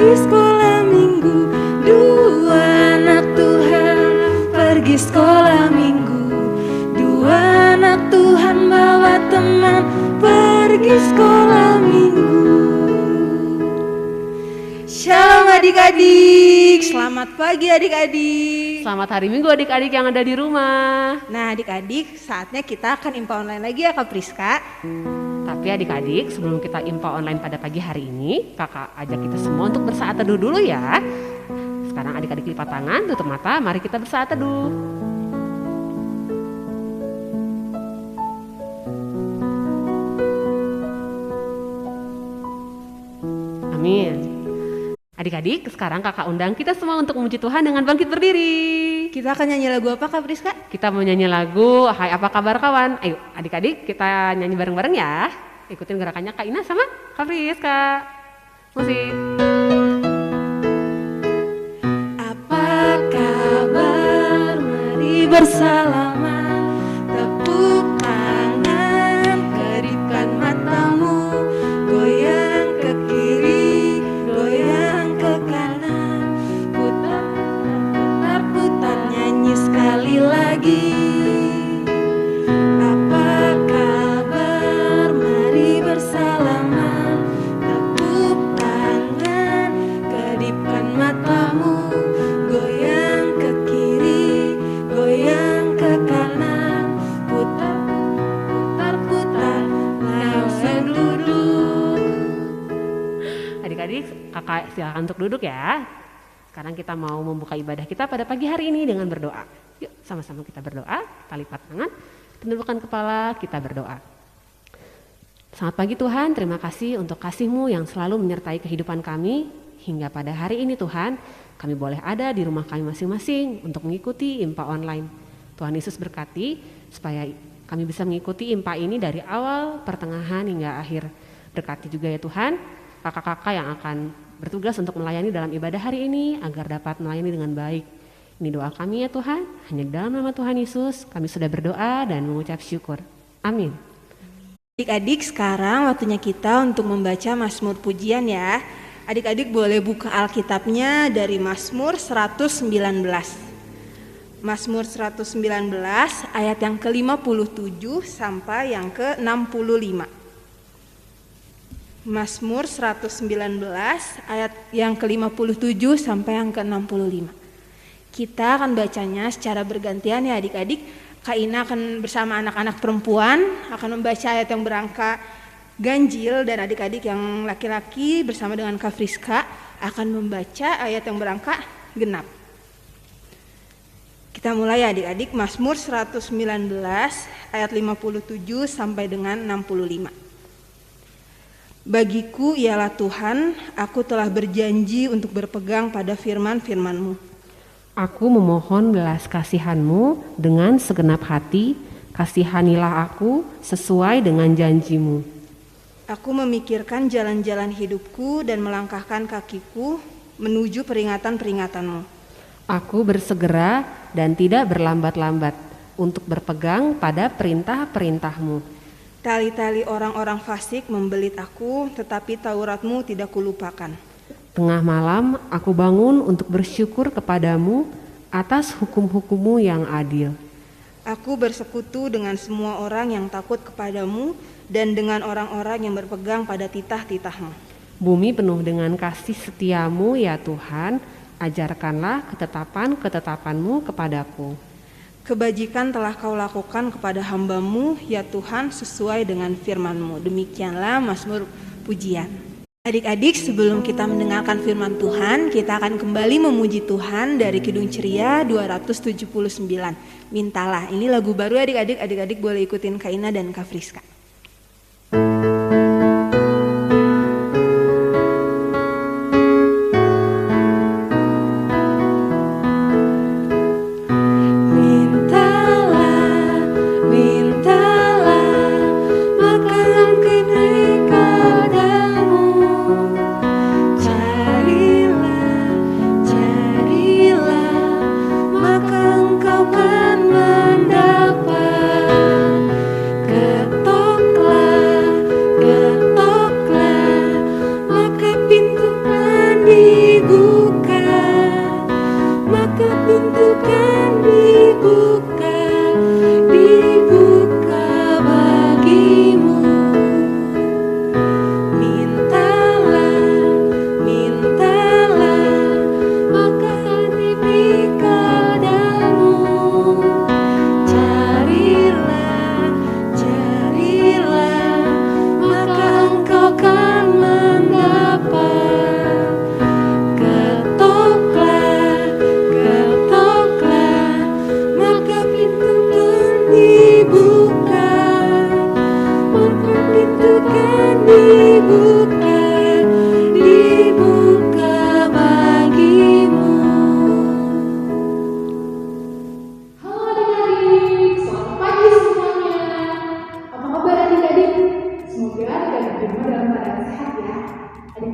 pergi sekolah minggu. Dua anak Tuhan pergi sekolah minggu. Dua anak Tuhan bawa teman pergi sekolah minggu. Shalom adik-adik, selamat pagi adik-adik. Selamat hari Minggu adik-adik yang ada di rumah. Nah adik-adik, saatnya kita akan IMPA online lagi ya Kak Priska. Tapi adik-adik, sebelum kita IMPA online pada pagi hari ini, kakak ajak kita semua untuk bersaat teduh dulu ya. Sekarang adik-adik lipat tangan, tutup mata, mari kita bersaat teduh. Amin. Adik-adik, sekarang kakak undang kita semua untuk memuji Tuhan dengan bangkit berdiri. Kita akan nyanyi lagu apa Kak Priska? Kita mau nyanyi lagu Hai Apa Kabar Kawan. Ayo adik-adik kita nyanyi bareng-bareng ya. Ikutin gerakannya Kak Ina sama Kak Priska. Musik. Apa kabar? Mari bersalaman. Tepuk tangan, kedipkan matamu. Goyang ke kiri, goyang ke kanan. Putar, putar, putar, nyanyi sekali lagi. Apa kabar? Mari bersalaman. Tepuk tangan, kedipkan matamu. Goyang ke kiri, goyang ke kanan. Putar, putar, putar, langsung duduk. Adik-adik kakak silakan untuk duduk ya. Sekarang kita mau membuka ibadah kita pada pagi hari ini dengan berdoa. Yuk sama-sama kita berdoa, kita lipat tangan, tundukkan kepala, kita berdoa. Selamat pagi Tuhan, terima kasih untuk kasih-Mu yang selalu menyertai kehidupan kami. Hingga pada hari ini Tuhan, kami boleh ada di rumah kami masing-masing untuk mengikuti IMPA online. Tuhan Yesus berkati supaya kami bisa mengikuti IMPA ini dari awal, pertengahan hingga akhir. Berkati juga ya Tuhan, kakak-kakak yang akan bertugas untuk melayani dalam ibadah hari ini agar dapat melayani dengan baik. Ini doa kami ya Tuhan, hanya di dalam nama Tuhan Yesus kami sudah berdoa dan mengucap syukur. Amin. Adik-adik, sekarang waktunya kita untuk membaca Mazmur pujian ya. Adik-adik boleh buka Alkitabnya dari Mazmur 119. Mazmur 119 ayat yang ke-57 sampai yang ke-65. Mazmur 119 ayat yang ke-57 sampai yang ke-65. Kita akan bacanya secara bergantian ya adik-adik. Kak Ina akan bersama anak-anak perempuan akan membaca ayat yang berangka ganjil, dan adik-adik yang laki-laki bersama dengan Kak Friska akan membaca ayat yang berangka genap. Kita mulai ya adik-adik, Mazmur 119 ayat 57 sampai dengan 65. Bagiku ialah Tuhan, aku telah berjanji untuk berpegang pada firman-firman-Mu. Aku memohon belas kasihan-Mu dengan segenap hati, kasihanilah aku sesuai dengan janji-Mu. Aku memikirkan jalan-jalan hidupku dan melangkahkan kakiku menuju peringatan-peringatan-Mu. Aku bersegera dan tidak berlambat-lambat untuk berpegang pada perintah-perintah-Mu. Tali-tali orang-orang fasik membelit aku, tetapi Taurat-Mu tidak kulupakan. Tengah malam aku bangun untuk bersyukur kepadamu atas hukum-hukum-Mu yang adil. Aku bersekutu dengan semua orang yang takut kepadamu dan dengan orang-orang yang berpegang pada titah-titah-Mu. Bumi penuh dengan kasih setia-Mu ya Tuhan, ajarkanlah ketetapan-ketetapan-Mu kepadaku. Kebajikan telah Kau lakukan kepada hamba-Mu ya Tuhan sesuai dengan firman-Mu. Demikianlah Mazmur pujian. Adik-adik, sebelum kita mendengarkan firman Tuhan, kita akan kembali memuji Tuhan dari Kidung Ceria 279. Mintalah, ini lagu baru adik-adik, adik-adik boleh ikutin Kak Ina dan Kak Friska. Kau kan mendapat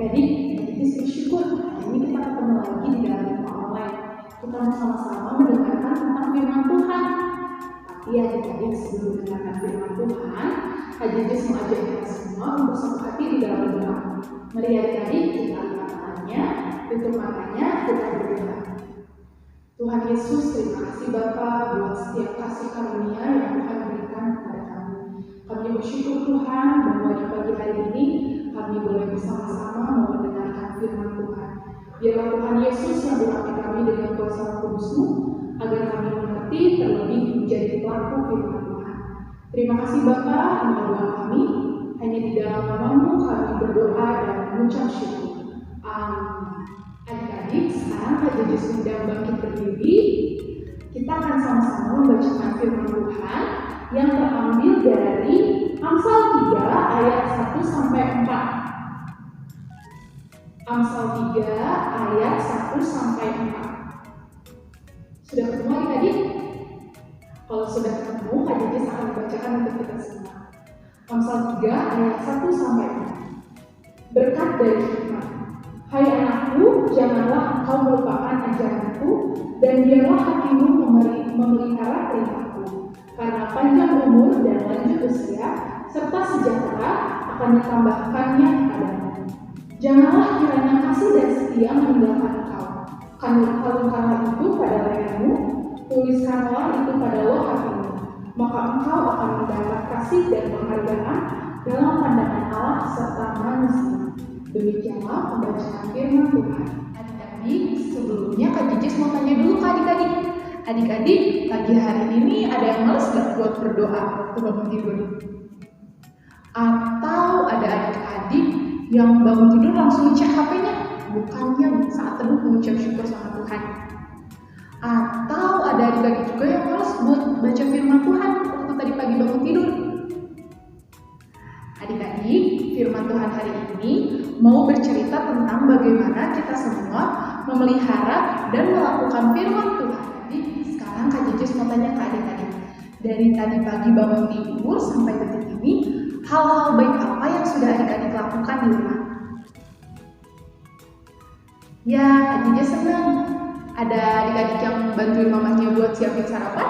Adik-adik, kita bersyukur hari ini kita ketemu lagi di dalam rumah online. Kita sama-sama mendengarkan tentang firman Tuhan. Tapi adik-adik, sebelum mendengarkan firman Tuhan, Kak Jejes mau ajak kita semua untuk satu hati di dalam doa. Mari adik-adik, kita lihat tangannya, tutup matanya, kita berdoa. Tuhan Yesus, terima kasih Bapa buat setiap kasih karunia yang Tuhan berikan kepada kami. Kami bersyukur Tuhan bahwa di pagi hari ini kami boleh bersama-sama mendengarkan firman Tuhan. Biarlah Tuhan Yesus yang berkati kami dengan kuasa Kudus-Mu, agar kami mengerti terlebih menjadi pelaku firman Tuhan. Terima kasih Bapa, inilah doa kami. Hanya di dalam nama-Mu kami berdoa dan mengucap syukur. Amin. Adik-adik, sekarang Kak Jejes sedang bangkit berdiri. Kita akan sama-sama membacakan firman Tuhan yang terambil dari Amsal 3 ayat 1 sampai 4. Amsal 3 ayat 1 sampai 4. Sudah ketemu adik-adik? Kalau sudah ketemu, Kak Jejes akan membacakan untuk kita semua. Amsal 3 ayat 1 sampai 4. Berkat dari hikmat. Hai anakku, janganlah engkau melupakan ajaranku, dan biarlah hatimu memelihara perintahku. Karena panjang umur dan lanjut usia, serta sejahtera akan ditambahkannya kepadamu. Janganlah kiranya kasih dan setia meninggalkan engkau. Kalungkanlah itu pada lehermu, tuliskanlah itu pada loh hatimu. Maka engkau akan mendapat kasih dan penghargaan dalam pandangan Allah serta manusia. Demikianlah pembacaan firman Tuhan. Adik-adik, sebelumnya Kak Jejes mau tanya dulu ke adik-adik. Adik-adik, pagi hari ini ada yang males gak buat berdoa waktu bangun tidur? Atau ada adik-adik yang bangun tidur langsung cek HP-nya? Bukannya saat teduh mengucap syukur sama Tuhan. Atau ada adik-adik juga yang males buat baca firman Tuhan waktu tadi pagi bangun tidur? Adik-adik, firman Tuhan hari ini mau bercerita tentang bagaimana kita semua memelihara dan melakukan firman Tuhan. Jadi sekarang Kak Jejes mau tanya ke adik-adik, dari tadi pagi bangun tidur sampai detik ini, hal-hal baik apa yang sudah adik-adik lakukan di rumah? Ya, Kak Jejes senang. Ada adik-adik yang bantuin mamanya buat siapin sarapan?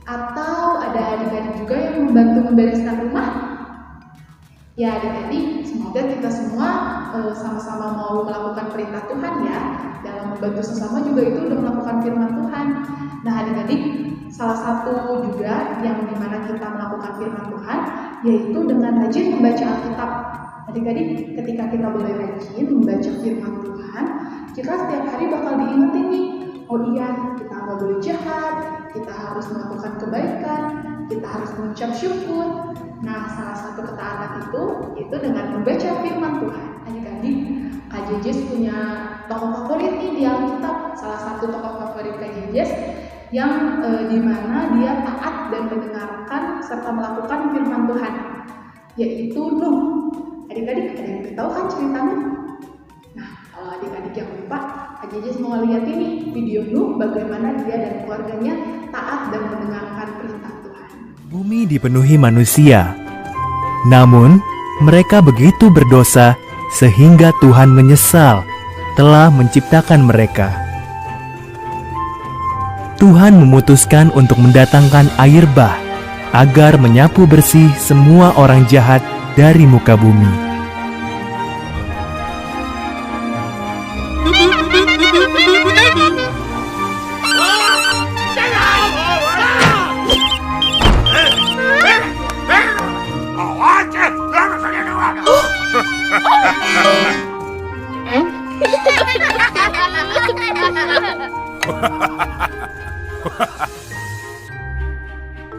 Atau ada adik-adik juga yang membantu membereskan rumah? Ya adik-adik, semoga kita semua sama-sama mau melakukan perintah Tuhan ya. Dalam membantu sesama juga itu udah melakukan firman Tuhan. Nah adik-adik, salah satu juga yang dimana kita melakukan firman Tuhan yaitu dengan rajin membaca Alkitab. Adik-adik, ketika kita boleh rajin membaca firman Tuhan, kita setiap hari bakal diingetin nih, oh iya, kita nggak boleh jahat, kita harus melakukan kebaikan, kita harus mengucap syukur. Nah, salah satu ketaatan itu dengan membaca firman Tuhan. Adik-adik, Kak Jejes punya tokoh favorit nih di Alkitab. Salah satu tokoh favorit Kak Jejes yang dimana dia taat dan mendengarkan serta melakukan firman Tuhan, yaitu Nuh. Adik-adik, ada yang tahu kan ceritanya? Nah, kalau adik-adik yang lupa, Kak Jejes mau lihat ini video Nuh bagaimana dia dan keluarganya taat dan mendengarkan perintah Tuhan. Bumi dipenuhi manusia, namun mereka begitu berdosa sehingga Tuhan menyesal telah menciptakan mereka. Tuhan memutuskan untuk mendatangkan air bah agar menyapu bersih semua orang jahat dari muka bumi.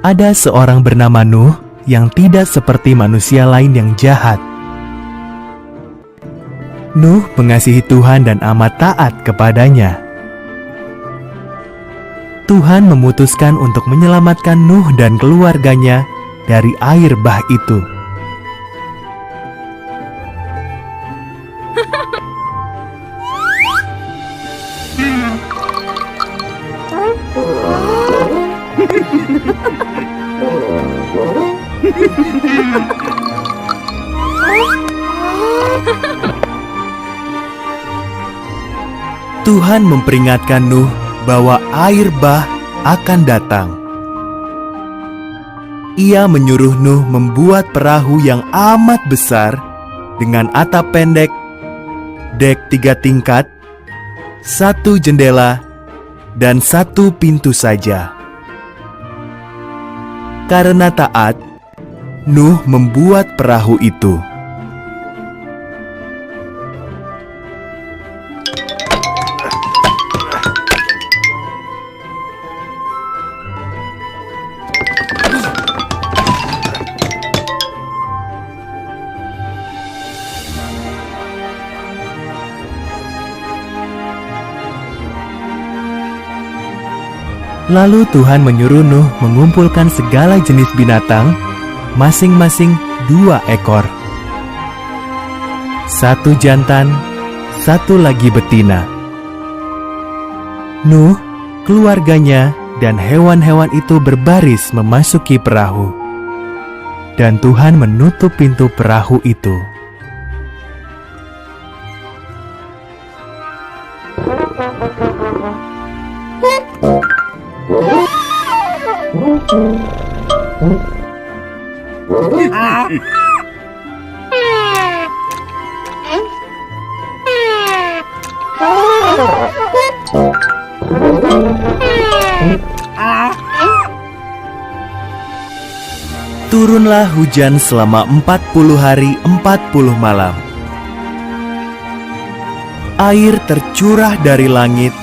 Ada seorang bernama Nuh yang tidak seperti manusia lain yang jahat. Nuh mengasihi Tuhan dan amat taat kepadanya. Tuhan memutuskan untuk menyelamatkan Nuh dan keluarganya dari air bah itu. Tuhan memperingatkan Nuh bahwa air bah akan datang. Ia menyuruh Nuh membuat perahu yang amat besar dengan atap pendek, dek 3 tingkat, 1 jendela, dan 1 pintu saja. Karena taat, Nuh membuat perahu itu. Lalu Tuhan menyuruh Nuh mengumpulkan segala jenis binatang, masing-masing 2 ekor. 1 jantan, 1 lagi betina. Nuh, keluarganya, dan hewan-hewan itu berbaris memasuki perahu. Dan Tuhan menutup pintu perahu itu. Turunlah hujan selama 40 hari 40 malam. Air tercurah dari langit,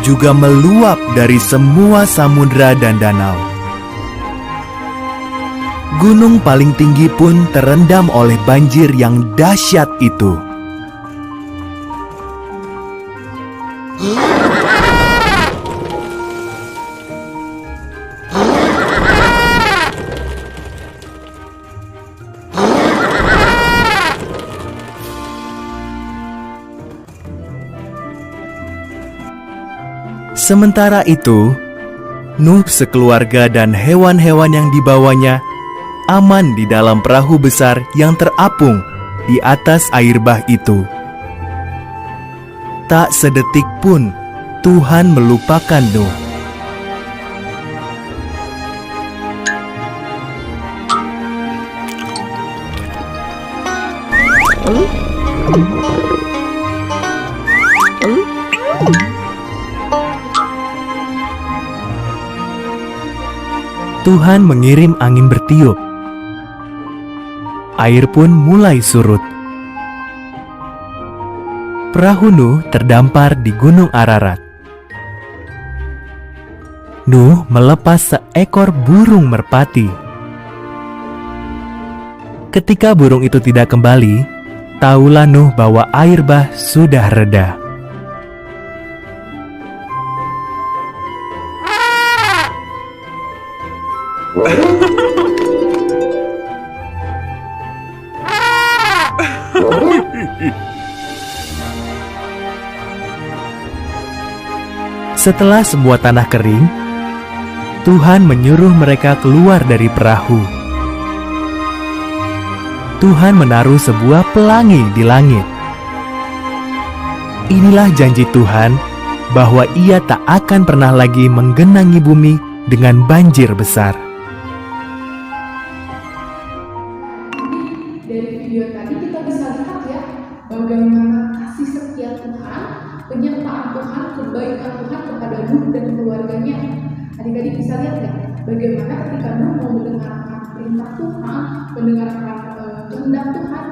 juga meluap dari semua samudra dan danau. Gunung paling tinggi pun terendam oleh banjir yang dahsyat itu. Sementara itu, Nuh sekeluarga dan hewan-hewan yang dibawanya aman di dalam perahu besar yang terapung di atas air bah itu. Tak sedetik pun Tuhan melupakan Nuh. Tuhan mengirim angin bertiup. Air pun mulai surut. Perahu Nuh terdampar di Gunung Ararat. Nuh melepas seekor burung merpati. Ketika burung itu tidak kembali, tahulah Nuh bahwa air bah sudah reda. Setelah semua tanah kering, Tuhan menyuruh mereka keluar dari perahu. Tuhan menaruh sebuah pelangi di langit. Inilah janji Tuhan bahwa Ia tak akan pernah lagi menggenangi bumi dengan banjir besar. Dari video tadi kita bisa lihat ya, bagaimana kasih setia Tuhan, penyertaan Tuhan, kebaikan Tuhan kepada Nuh dan keluarganya. Adik-adik bisa lihat ya, bagaimana ketika Nuh mau mendengarkan perintah Tuhan, mendengarkan kehendak Tuhan,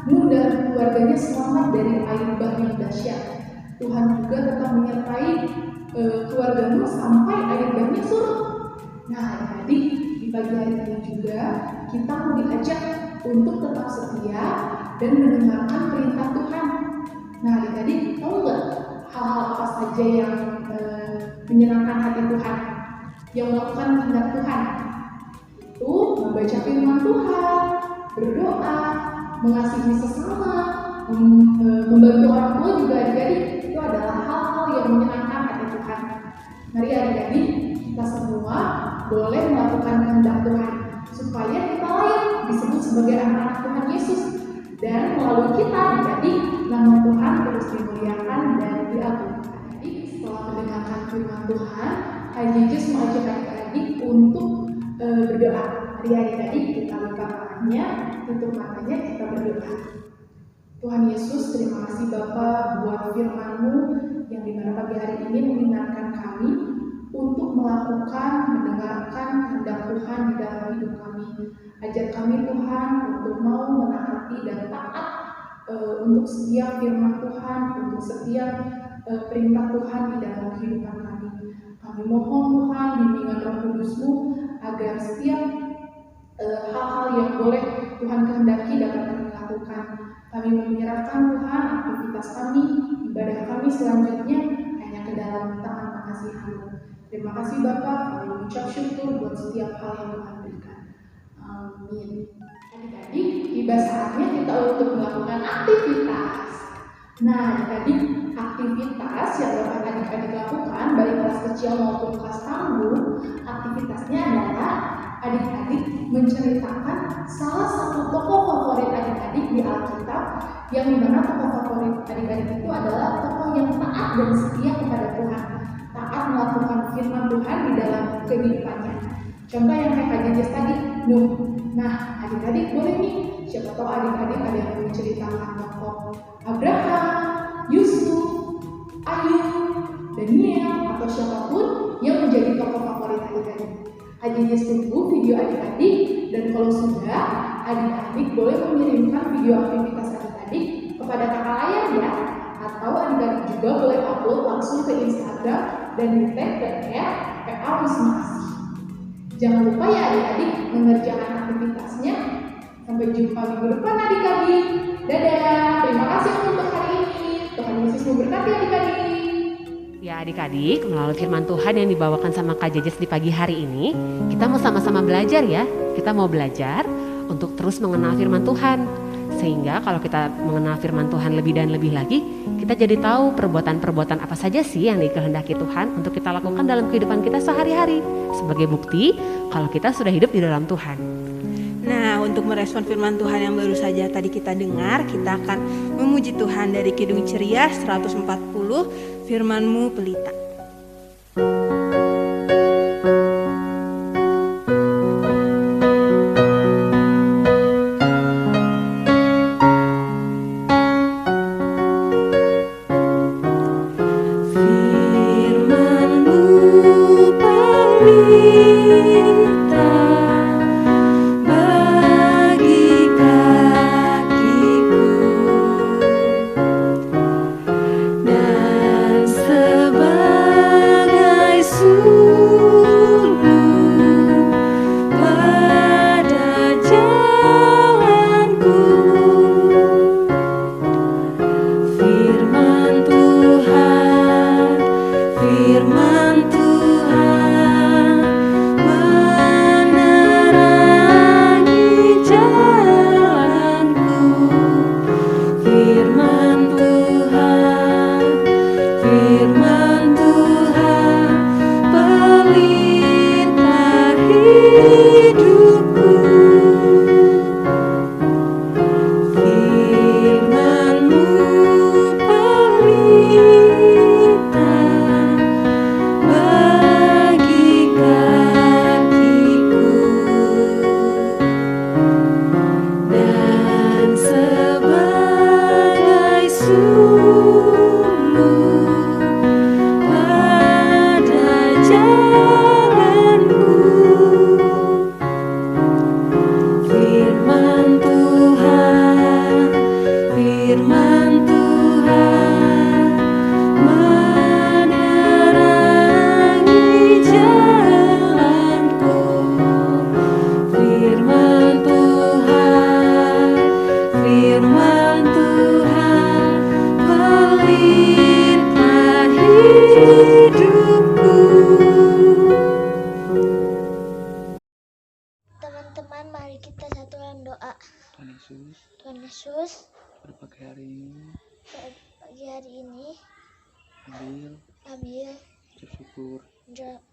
Nuh dan keluarganya selamat dari air bah yang dahsyat. Tuhan juga tetap menyertai keluarga Nuh sampai air bahnya surut. Nah, adik-adik, di pagi hari ini juga kita mau diajak untuk tetap setia dan mendengarkan perintah Tuhan. Nah, adik-adik, tahu nggak hal-hal apa saja yang menyenangkan hati Tuhan, yang melakukan kehendak Tuhan? Itu membaca firman Tuhan, berdoa, mengasihi sesama, membantu orang tua juga adik-adik. Itu adalah hal-hal yang menyenangkan hati Tuhan. Mari adik-adik, kita semua boleh melakukan kehendak Tuhan supaya kita layak disebut sebagai anak-anak Tuhan Yesus, dan melalui kita adik-adik nama Tuhan terus dimuliakan dan diagungkan. Yesus mengajak adik-adik untuk berdoa. Mari adik-adik kita buka tangannya, tutup matanya, kita berdoa. Tuhan Yesus, terima kasih Bapa buat firman-Mu yang dimana pagi hari ini mengingatkan kami untuk melakukan, mendengarkan kehendak Tuhan di dalam hidup kami. Ajar kami Tuhan untuk mau menaati dan taat untuk setiap firman Tuhan, untuk setiap perintah Tuhan di dalam kehidupan kami. Kami mohon Tuhan bimbingan Roh Kudus-Mu agar setiap hal-hal yang boleh Tuhan kehendaki dapat kami lakukan. Kami menyerahkan Tuhan aktivitas kami, ibadah kami selanjutnya hanya ke dalam tangan pengasihan-Mu. Terima kasih Bapa, kami mengucap syukur buat setiap hal yang Tuhan berikan. Amin. Adik-adik, tiba saatnya kita untuk melakukan aktivitas. Nah, adik-adik, aktivitas yang dapat adik-adik lakukan, baik kelas kecil maupun kelas tangguh, aktivitasnya adalah adik-adik menceritakan salah satu tokoh favorit adik-adik di Alkitab, yang dimana tokoh favorit adik-adik itu adalah tokoh yang taat dan setia kepada Tuhan, taat melakukan firman Tuhan di dalam kehidupannya. Contoh yang kayak Kak Jejes tadi, Nuh. Nah, adik-adik boleh nih, siapa tahu adik-adik ada yang menceritakan tokoh Abraham, Yusuf, Ayub, Daniel, atau siapapun yang menjadi tokoh favorit adik-adik. Jejes tunggu video adik-adik, dan kalau sudah, adik-adik boleh mengirimkan video aktivitas adik-adik kepada kakak layar ya, atau adik-adik juga boleh upload langsung ke Instagram dan di-tag ke @PA Wisma Asih. Jangan lupa ya adik-adik mengerjakan aktivitasnya. Sampai jumpa minggu depan adik-adik. Dadah, terima kasih untuk hari ini. Tuhan Yesus memberkati adik-adik. Ya adik-adik, melalui firman Tuhan yang dibawakan sama Kak Jejes di pagi hari ini, kita mau sama-sama belajar ya. Kita mau belajar untuk terus mengenal firman Tuhan. Sehingga kalau kita mengenal firman Tuhan lebih dan lebih lagi, kita jadi tahu perbuatan-perbuatan apa saja sih yang dikehendaki Tuhan untuk kita lakukan dalam kehidupan kita sehari-hari. Sebagai bukti kalau kita sudah hidup di dalam Tuhan. Nah, untuk merespon firman Tuhan yang baru saja tadi kita dengar, kita akan memuji Tuhan dari Kidung Ceria 140, Firman-Mu Pelita. Teman-teman, mari kita satukan doa. Tuhan Yesus, pada pagi hari ini ambil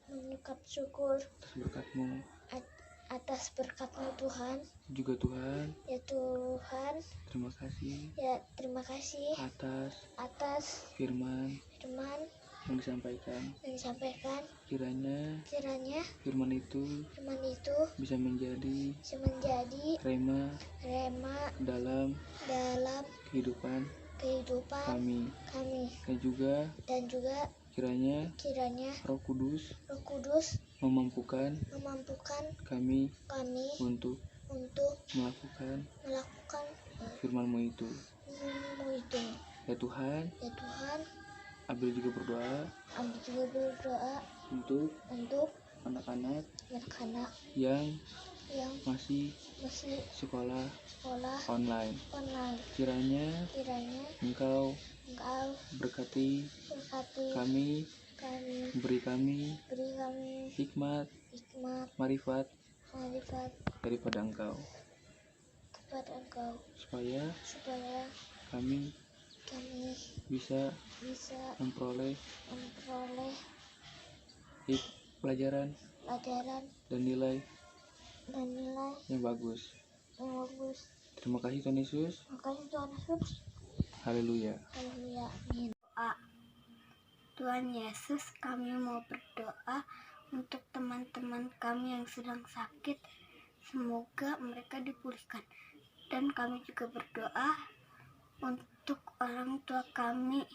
mengucap syukur atas berkat-Mu atas berkat-Mu Tuhan. Juga Tuhan, Ya Tuhan, terima kasih terima kasih atas atas firman yang disampaikan. Kiranya firman itu bisa menjadi rema dalam kehidupan kami. Dan juga kiranya Roh Kudus memampukan kami untuk melakukan firman-Mu itu. Ya Tuhan, Abel juga berdoa untuk anak-anak yang masih sekolah online. Kiranya Engkau berkati kami, beri kami hikmat, marifat daripada Engkau, supaya kami bisa memperoleh pelajaran dan nilai yang bagus. Terima kasih Tuhan Yesus. Haleluya. Tuhan Yesus, kami mau berdoa untuk teman-teman kami yang sedang sakit. Semoga mereka dipulihkan. Dan kami juga berdoa untuk orang tua kami.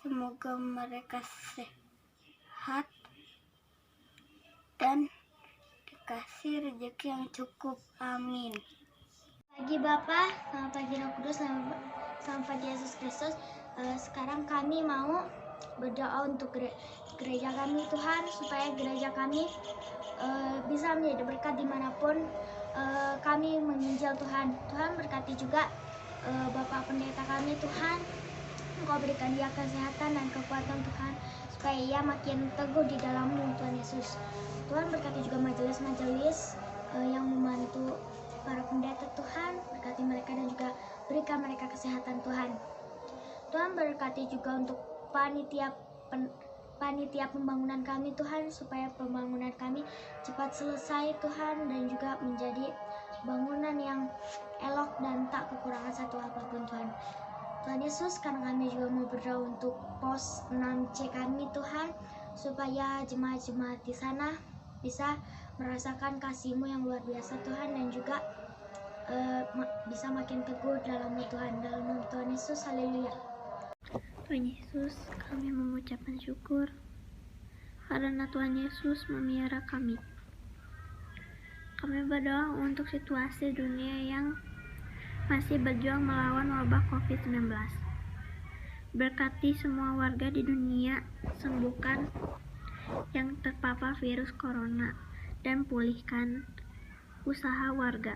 Semoga mereka sehat dan dikasih rezeki yang cukup. Amin. Pagi Bapak, selamat pagi Roh Kudus, selamat pagi Yesus Kristus. Sekarang kami mau berdoa untuk gereja kami Tuhan, supaya gereja kami bisa menjadi berkat dimanapun kami menginjil Tuhan. Tuhan berkati juga Bapak Pendeta kami Tuhan. Engkau berikan dia kesehatan dan kekuatan Tuhan, supaya ia makin teguh di dalam-Mu Tuhan Yesus. Tuhan berkati juga majelis-majelis yang membantu para pendeta Tuhan. Berkati mereka dan juga berikan mereka kesehatan Tuhan. Tuhan berkati juga untuk panitia pembangunan kami Tuhan, supaya pembangunan kami cepat selesai Tuhan, dan juga menjadi bangunan yang elok dan tak kekurangan satu apapun Tuhan. Tuhan Yesus, karena kami juga mau berdoa untuk pos 6C kami Tuhan, supaya jemaat-jemaat di sana bisa merasakan kasih-Mu yang luar biasa Tuhan, dan juga bisa makin teguh dalam-Mu Tuhan. Dalam nama Tuhan Yesus, haleluya. Tuhan Yesus, kami mengucapkan syukur karena Tuhan Yesus memelihara kami. Kami berdoa untuk situasi dunia yang masih berjuang melawan wabah COVID-19. Berkati semua warga di dunia, sembuhkan yang terpapar virus corona, dan pulihkan usaha warga.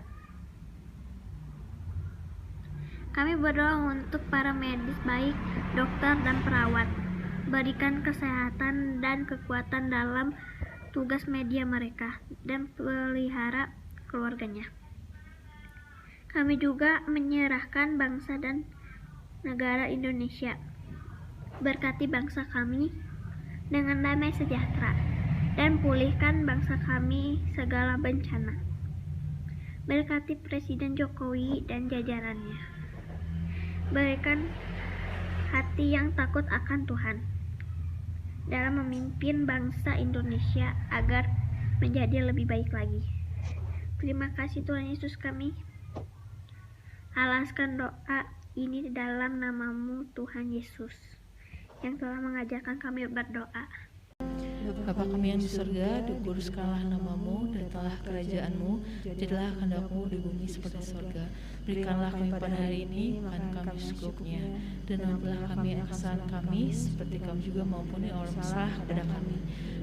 Kami berdoa untuk para medis baik, dokter dan perawat. Berikan kesehatan dan kekuatan dalam tugas media mereka, dan pelihara keluarganya. Kami juga menyerahkan bangsa dan negara Indonesia. Berkati bangsa kami dengan damai sejahtera, dan pulihkan bangsa kami segala bencana. Berkati Presiden Jokowi dan jajarannya. Berikan hati yang takut akan Tuhan dalam memimpin bangsa Indonesia agar menjadi lebih baik lagi. Terima kasih Tuhan Yesus, kami alaskan doa ini dalam nama-Mu Tuhan Yesus, yang telah mengajarkan kami berdoa. Bapa kami yang di surga, dikuduskanlah nama-Mu, datanglah kerajaan-Mu, jadilah kehendak-Mu di bumi seperti surga. Berikanlah kami pada hari ini makan kami secukupnya, dan ampunilah kami kesalahan kami, seperti kami juga mengampuni orang bersalah kepada kami.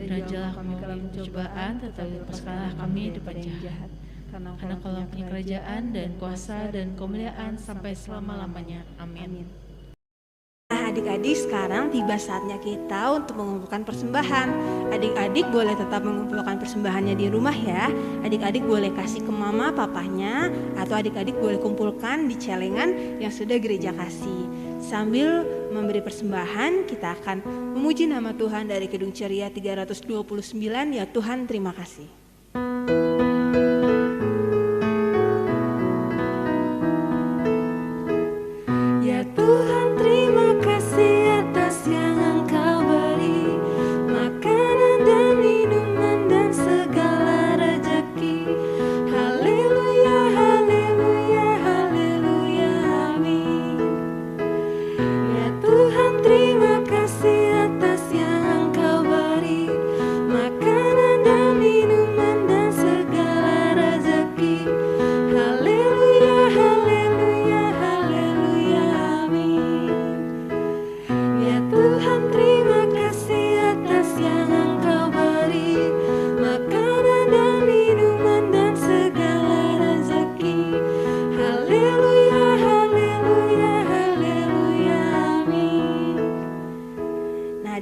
Dan janganlah kami dalam pencobaan, tetapi lepaskanlah kami dari jahat. Karena Kau punya kerajaan dan kuasa dan kemuliaan sampai selama-lamanya. Amin. Nah, adik-adik, sekarang tiba saatnya kita untuk mengumpulkan persembahan. Adik-adik boleh tetap mengumpulkan persembahannya di rumah ya. Adik-adik boleh kasih ke mama papahnya, atau adik-adik boleh kumpulkan di celengan yang sudah gereja kasih. Sambil memberi persembahan, kita akan memuji nama Tuhan dari Kidung Ceria 329, ya Tuhan terima kasih. Ya Tuhan, terima kasih atas yang Engkau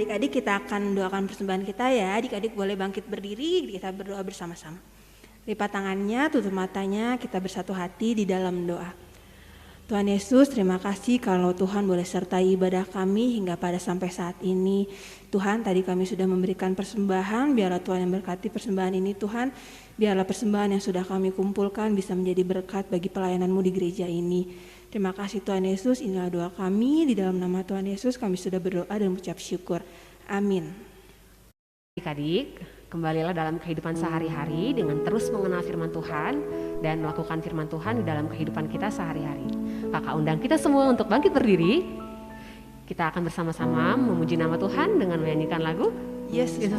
adik-adik kita akan doakan persembahan kita ya. Adik-adik boleh bangkit berdiri, kita berdoa bersama-sama. Lipat tangannya, tutup matanya, kita bersatu hati di dalam doa. Tuhan Yesus, terima kasih kalau Tuhan boleh sertai ibadah kami hingga pada sampai saat ini. Tuhan, tadi kami sudah memberikan persembahan, biarlah Tuhan yang berkati persembahan ini Tuhan. Biarlah persembahan yang sudah kami kumpulkan bisa menjadi berkat bagi pelayanan-Mu di gereja ini. Terima kasih Tuhan Yesus, inilah doa kami. Di dalam nama Tuhan Yesus kami sudah berdoa dan mengucap syukur. Amin. Adik-adik, kembalilah dalam kehidupan sehari-hari dengan terus mengenal firman Tuhan dan melakukan firman Tuhan di dalam kehidupan kita sehari-hari. Kakak undang kita semua untuk bangkit berdiri. Kita akan bersama-sama memuji nama Tuhan dengan menyanyikan lagu Yesus.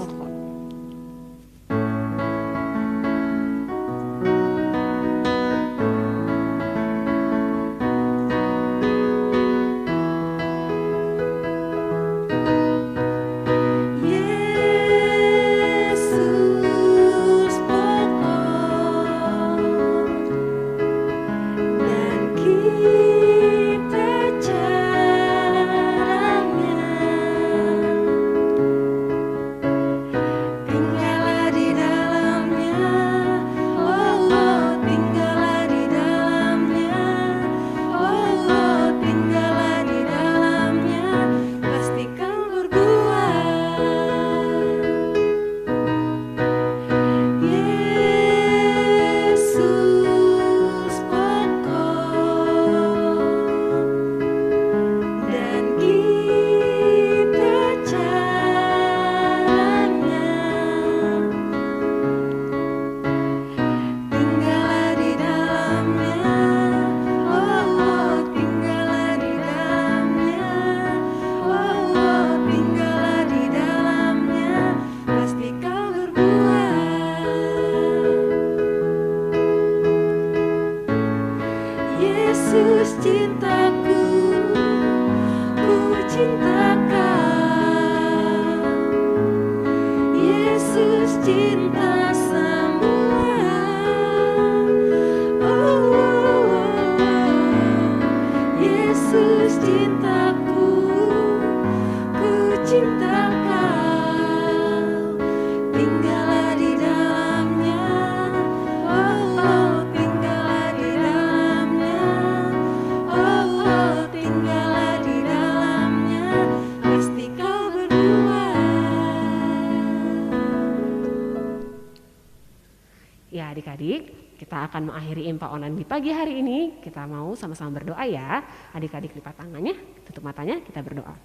Ya adik-adik, kita akan mengakhiri Impa Online di pagi hari ini. Kita mau sama-sama berdoa ya. Adik-adik lipat tangannya, tutup matanya, kita berdoa.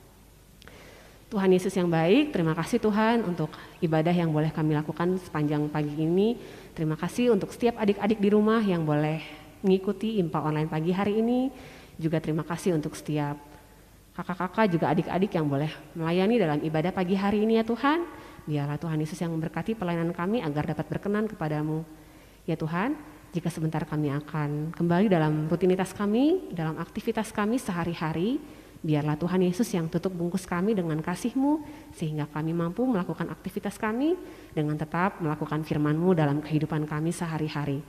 Tuhan Yesus yang baik, terima kasih Tuhan untuk ibadah yang boleh kami lakukan sepanjang pagi ini. Terima kasih untuk setiap adik-adik di rumah yang boleh mengikuti Impa Online pagi hari ini. Juga terima kasih untuk setiap kakak-kakak juga adik-adik yang boleh melayani dalam ibadah pagi hari ini ya Tuhan. Biarlah Tuhan Yesus yang memberkati pelayanan kami agar dapat berkenan kepadamu. Ya Tuhan, jika sebentar kami akan kembali dalam rutinitas kami, dalam aktivitas kami sehari-hari, biarlah Tuhan Yesus yang tutup bungkus kami dengan kasih-Mu, sehingga kami mampu melakukan aktivitas kami dengan tetap melakukan firman-Mu dalam kehidupan kami sehari-hari.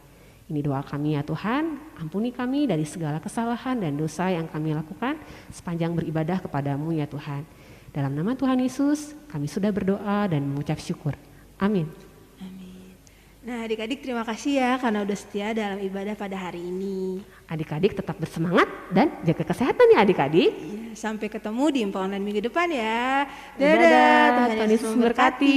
Ini doa kami ya Tuhan, ampuni kami dari segala kesalahan dan dosa yang kami lakukan sepanjang beribadah kepadamu ya Tuhan. Dalam nama Tuhan Yesus, kami sudah berdoa dan mengucap syukur. Amin. Nah adik-adik terima kasih ya karena udah setia dalam ibadah pada hari ini. Adik-adik tetap bersemangat dan jaga kesehatan ya adik-adik. Ya, sampai ketemu di Impa Online minggu depan ya. Dadah, Tuhan Yesus memberkati.